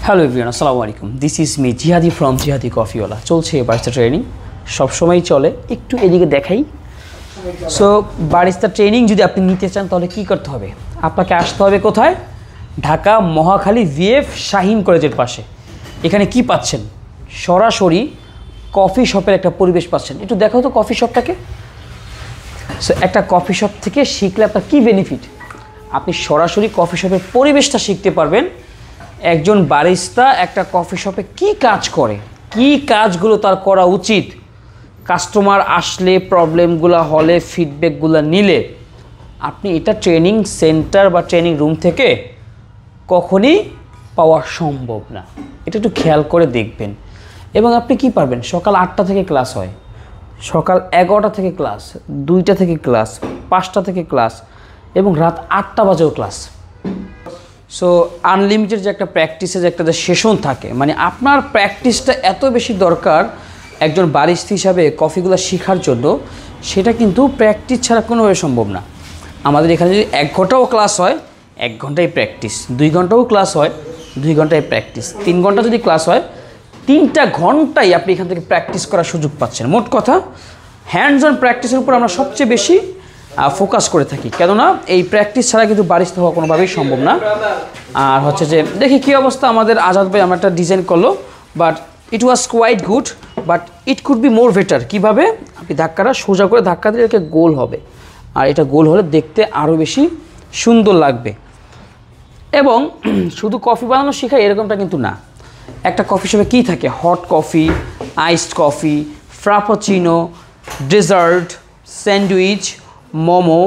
Hello everyone, আসসালামু আলাইকুম। This is me জিহাদি ফ্রম জিহাদি কফিওয়ালা। চলছে বারিস্তা ট্রেনিং, সবসময় চলে। একটু এদিকে দেখাই। সো বারিস্তা ট্রেনিং যদি আপনি নিতে চান তাহলে কী করতে হবে? আপনাকে আসতে হবে কোথায়? ঢাকা মহাখালী ভিএফ শাহিন কলেজের পাশে। এখানে কি পাচ্ছেন? সরাসরি কফি শপের একটা পরিবেশ পাচ্ছেন। একটু দেখাও তো কফি শপটাকে। সো একটা কফি শপ থেকে শিখলে আপনার কী বেনিফিট? আপনি সরাসরি কফি শপের পরিবেশটা শিখতে পারবেন। একজন বারিস্তা একটা কফি শপে কি কাজ করে, কি কাজগুলো তার করা উচিত, কাস্টমার আসলে প্রবলেমগুলো হলে ফিডব্যাকগুলো নিলে আপনি এটা ট্রেনিং সেন্টার বা ট্রেনিং রুম থেকে কখনই পাওয়া সম্ভব না। এটা একটু খেয়াল করে দেখবেন। এবং আপনি কি পারবেন? সকাল 8টা থেকে ক্লাস হয়, সকাল 11টা থেকে ক্লাস, 2টা থেকে ক্লাস, 5টা থেকে ক্লাস এবং রাত 8টা বাজেও ক্লাস। সো আনলিমিটেড যে একটা প্র্যাকটিসের যে একটা যে সেশন থাকে, মানে আপনার প্র্যাকটিসটা এত বেশি দরকার একজন বারিস্তা হিসাবে কফিগুলো শেখার জন্য, সেটা কিন্তু প্র্যাকটিস ছাড়া কোনোভাবে সম্ভব না। আমাদের এখানে যদি 1 ঘন্টাও ক্লাস হয় 1 ঘন্টায় প্র্যাকটিস, 2 ঘন্টাও ক্লাস হয় 2 ঘন্টায় প্র্যাকটিস, 3 ঘন্টা যদি ক্লাস হয় 3টা ঘন্টায় আপনি এখান থেকে প্র্যাকটিস করার সুযোগ পাচ্ছেন। মোট কথা হ্যান্ডস অন প্র্যাকটিসের উপর আমরা সবচেয়ে বেশি ফোকাস করে থাকি, কেননা এই প্র্যাকটিস ছাড়া কিন্তু বারিস্তা হওয়া কোনোভাবেই সম্ভব না। আর হচ্ছে যে দেখি কী অবস্থা আমাদের আজাদ ভাই আমরা একটা ডিজাইন করলো, but it was quite good, but it could be more better. কীভাবে? আপনি ধাক্কাটা সোজা করে ধাক্কা দিলে এটাকে গোল হবে, আর এটা গোল হলে দেখতে আরও বেশি সুন্দর লাগবে। এবং শুধু কফি বানানো শেখায় এরকমটা কিন্তু না। একটা কফি শপে কী থাকে? Hot coffee, iced coffee, frappuccino, dessert, sandwich, momo,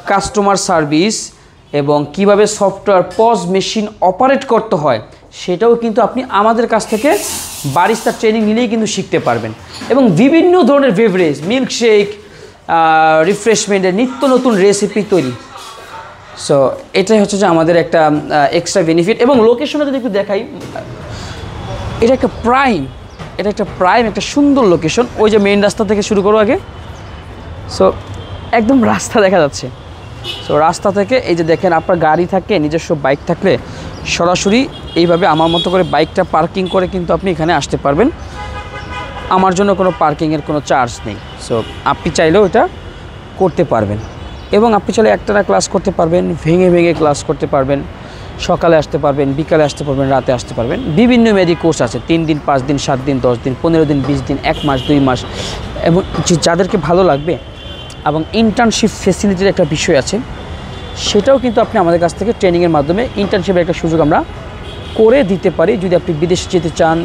customer service এবং কিভাবে সফটওয়্যার পজ মেশিন অপারেট করতে হয় সেটাও কিন্তু আপনি আমাদের কাছ থেকে বারিস্তা ট্রেনিং নিলেই কিন্তু শিখতে পারবেন। এবং বিভিন্ন ধরনের বেভারেজ, মিল্কশেক, রিফ্রেশমেন্টের নিত্য নতুন রেসিপি তৈরি। সো এটাই হচ্ছে যে আমাদের একটা এক্সট্রা বেনিফিট। এবং লোকেশনটা যদি একটু দেখাই, এটা একটা প্রাইম, একটা সুন্দর লোকেশন। ওই যে মেইন রাস্তা থেকে শুরু করো আগে। সো একদম রাস্তা দেখা যাচ্ছে। সো রাস্তা থেকে এই যে দেখেন, আপনার গাড়ি থাকে, নিজস্ব বাইক থাকলে সরাসরি এইভাবে আমার মতো করে বাইকটা পার্কিং করে কিন্তু আপনি এখানে আসতে পারবেন। আমার জন্য কোনো পার্কিংয়ের কোনো চার্জ নেই। সো আপনি চাইলেও এটা করতে পারবেন। এবং আপনি চাইলে একটানা ক্লাস করতে পারবেন, ভেঙে ভেঙে ক্লাস করতে পারবেন। সকালে আসতে পারবেন, বিকালে আসতে পারবেন, রাতে আসতে পারবেন। বিভিন্ন মেডি কোর্স আছে, 3 দিন, 5 দিন, 7 দিন, 10 দিন, 15 দিন, 20 দিন, 1 মাস, 2 মাস। এবং যাদেরকে ভালো লাগবে এবং ইন্টার্নশিপ ফেসিলিটির একটা বিষয় আছে, সেটাও কিন্তু আপনি আমাদের কাছ থেকে ট্রেনিংয়ের মাধ্যমে ইন্টার্নশিপের একটা সুযোগ আমরা করে দিতে পারি। যদি আপনি বিদেশে যেতে চান,